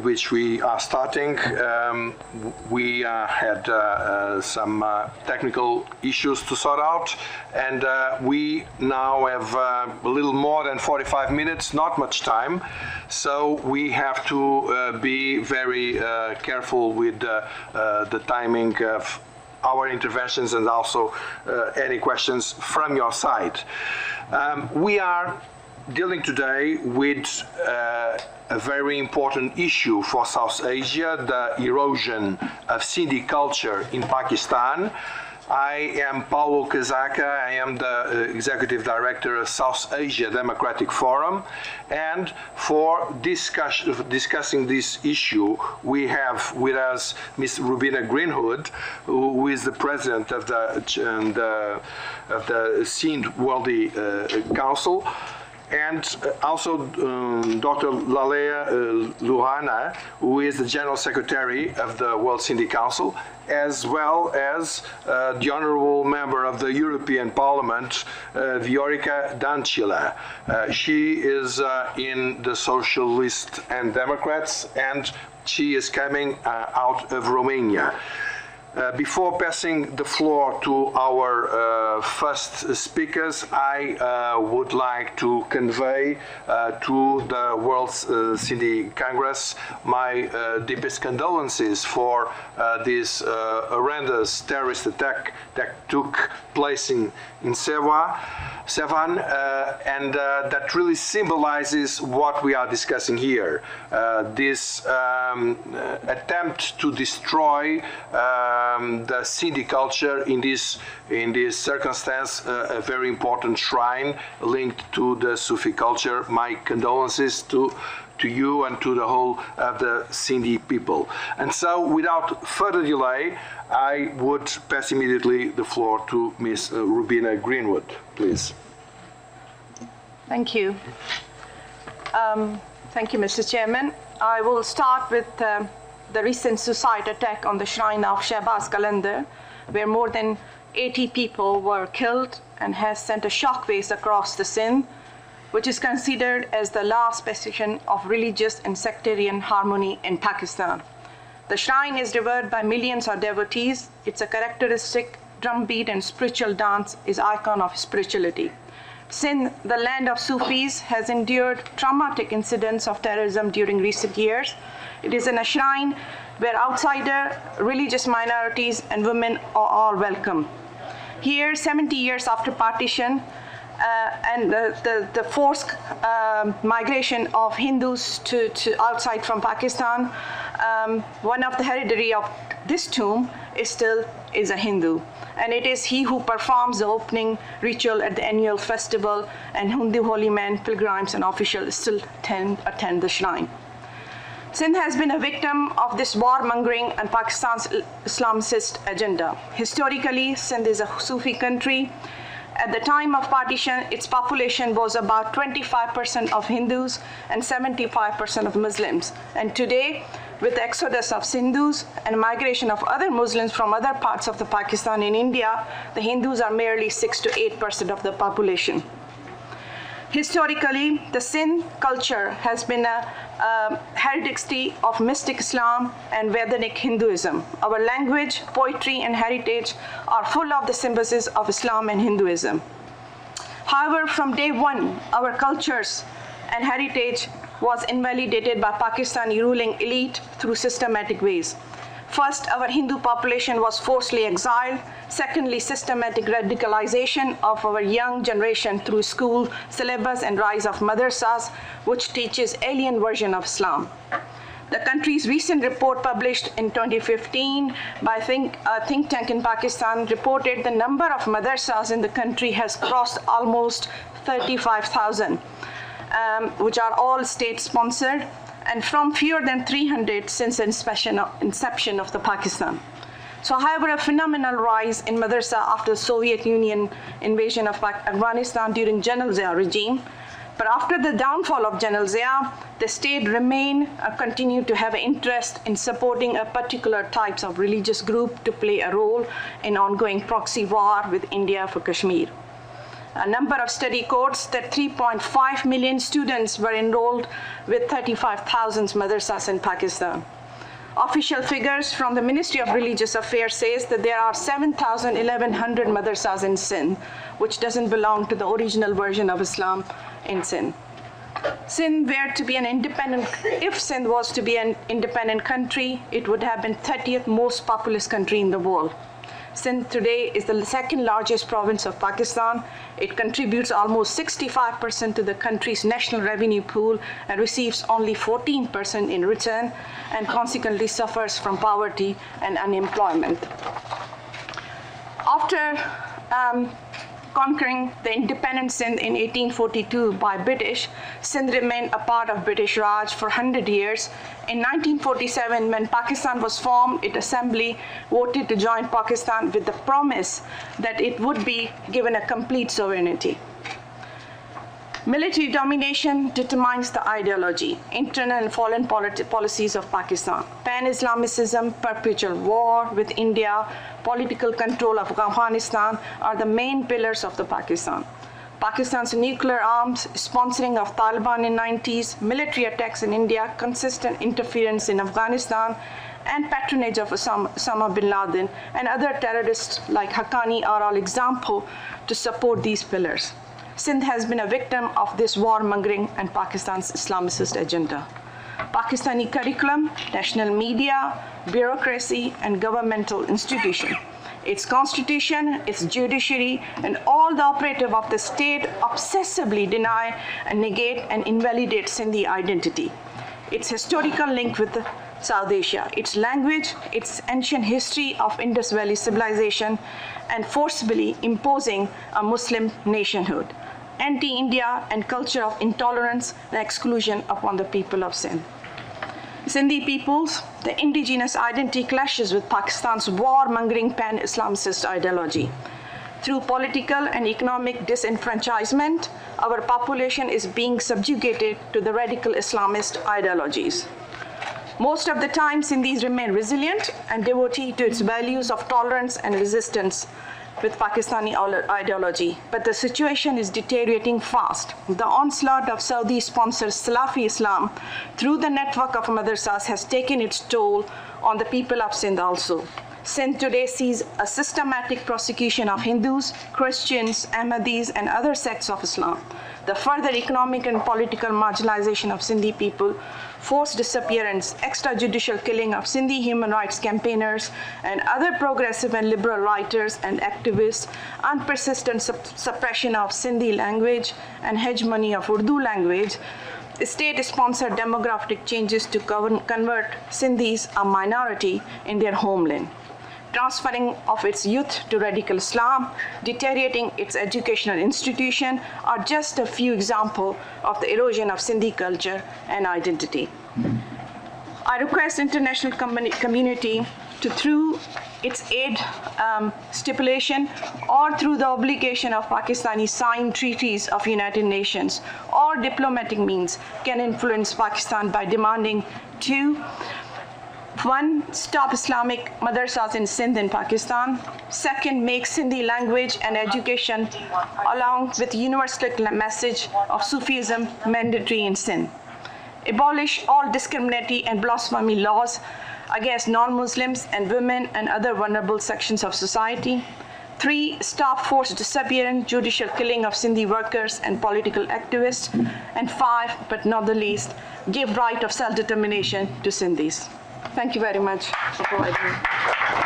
which we are starting. We had some technical issues to sort out, and we now have a little more than 45 minutes, not much time, so we have to be very careful with the timing of our interventions and also any questions from your side. We are dealing today with a very important issue for South Asia, the erosion of Sindhi culture in Pakistan. I am Paulo Casaca. I am the Executive Director of South Asia Democratic Forum, and for discussing this issue, we have with us Ms. Rubina Greenwood, who is the President of the Sindh Worldly Council, and also Dr. Lalea Luhana, who is the General Secretary of the World Sindhi Council, as well as the Honorable Member of the European Parliament, Viorica Dancila. She is in the Socialists and Democrats, and she is coming out of Romania. Before passing the floor to our first speakers, I would like to convey to the World Sindhi Congress my deepest condolences for this horrendous terrorist attack that took place in Sevan, and that really symbolizes what we are discussing here. This attempt to destroy the Sindhi culture in this circumstance, a very important shrine linked to the Sufi culture. My condolences to you and to the whole of the Sindhi people. And so, without further delay, I would pass immediately the floor to Ms. Rubina Greenwood, please. Thank you. Thank you, Mr. Chairman. I will start with the recent suicide attack on the shrine of Shahbaz Qalandar, where more than 80 people were killed and has sent a shockwaves across the Sindh, which is considered as the last bastion of religious and sectarian harmony in Pakistan. The shrine is revered by millions of devotees. It's a characteristic drumbeat and spiritual dance is icon of spirituality. Sindh, the land of Sufis, has endured traumatic incidents of terrorism during recent years. It is in a shrine where outsider, religious minorities, and women are all welcome. Here, 70 years after partition, and the forced migration of Hindus to outside from Pakistan, one of the hereditary of this tomb is a Hindu. And it is he who performs the opening ritual at the annual festival, and Hindu holy men, pilgrims, and officials still attend the shrine. Sindh has been a victim of this warmongering and Pakistan's Islamicist agenda. Historically, Sindh is a Sufi country. At the time of partition, its population was about 25% of Hindus and 75% of Muslims. And today, with the exodus of Hindus and migration of other Muslims from other parts of the Pakistan and India, the Hindus are merely 6 to 8% of the population. Historically, the Sindh culture has been a heredity of mystic Islam and Vedanic Hinduism. Our language, poetry, and heritage are full of the symbols of Islam and Hinduism. However, from day one, our cultures and heritage was invalidated by Pakistani ruling elite through systematic ways. First, our Hindu population was forcibly exiled. Secondly, systematic radicalization of our young generation through school syllabus and rise of madrasas, which teaches alien version of Islam. The country's recent report published in 2015 by a think tank in Pakistan reported the number of madrasas in the country has crossed almost 35,000, which are all state-sponsored, and from fewer than 300 since the inception of the Pakistan. So, however, a phenomenal rise in madrasa after the Soviet Union invasion of Afghanistan during General Zia regime. But after the downfall of General Zia, the state continued to have an interest in supporting a particular types of religious group to play a role in ongoing proxy war with India for Kashmir. a number of study courts that 3.5 million students were enrolled with 35,000 madrasas in Pakistan. Official figures from the Ministry of Religious Affairs says that there are 7,100 madrasas in Sindh, which doesn't belong to the original version of Islam in Sindh. Sindh were to be an independent, if Sindh was to be an independent country, it would have been 30th most populous country in the world. Sindh today is the second largest province of Pakistan. It contributes almost 65% to the country's national revenue pool and receives only 14% in return, and consequently suffers from poverty and unemployment. After conquering the independent Sindh in 1842 by British, Sindh remained a part of British Raj for 100 years. In 1947, when Pakistan was formed, its assembly voted to join Pakistan with the promise that it would be given a complete sovereignty. Military domination determines the ideology, internal and foreign policies of Pakistan. Pan-Islamicism, perpetual war with India, political control of Afghanistan are the main pillars of the Pakistan. Pakistan's nuclear arms, sponsoring of Taliban in 90s, military attacks in India, consistent interference in Afghanistan, and patronage of Osama bin Laden and other terrorists like Haqqani are all examples to support these pillars. Sindh has been a victim of this warmongering and Pakistan's Islamicist agenda. Pakistani curriculum, national media, bureaucracy, and governmental institution. Its constitution, its judiciary, and all the operative of the state obsessively deny and negate and invalidate Sindhi identity. Its historical link with South Asia, its language, its ancient history of Indus Valley civilization, and forcibly imposing a Muslim nationhood, anti-India and culture of intolerance and exclusion upon the people of Sindh. Sindhi peoples, the indigenous identity clashes with Pakistan's warmongering pan-Islamicist ideology. Through political and economic disenfranchisement, our population is being subjugated to the radical Islamist ideologies. Most of the time, Sindhis remain resilient and devotee to its values of tolerance and resistance with Pakistani ideology, but the situation is deteriorating fast. The onslaught of Saudi-sponsored Salafi Islam through the network of madrasas has taken its toll on the people of Sindh also. Sindh today sees a systematic prosecution of Hindus, Christians, Ahmadis, and other sects of Islam. The further economic and political marginalization of Sindhi people, forced disappearance, extrajudicial killing of Sindhi human rights campaigners and other progressive and liberal writers and activists, unpersistent suppression of Sindhi language and hegemony of Urdu language, state-sponsored demographic changes to convert Sindhis, a minority, in their homeland, transferring of its youth to radical Islam, deteriorating its educational institution are just a few examples of the erosion of Sindhi culture and identity. I request international community to, through its aid stipulation or through the obligation of Pakistani signed treaties of United Nations or diplomatic means, can influence Pakistan by demanding to: 1, stop Islamic madrasas in Sindh and Pakistan. 2, make Sindhi language and education along with universal message of Sufism mandatory in Sindh. Abolish all discriminatory and blasphemy laws against non-Muslims and women and other vulnerable sections of society. 3, stop forced disappearance, judicial killing of Sindhi workers and political activists. And 5, but not the least, give right of self-determination to Sindhis. Thank you very much for providing me.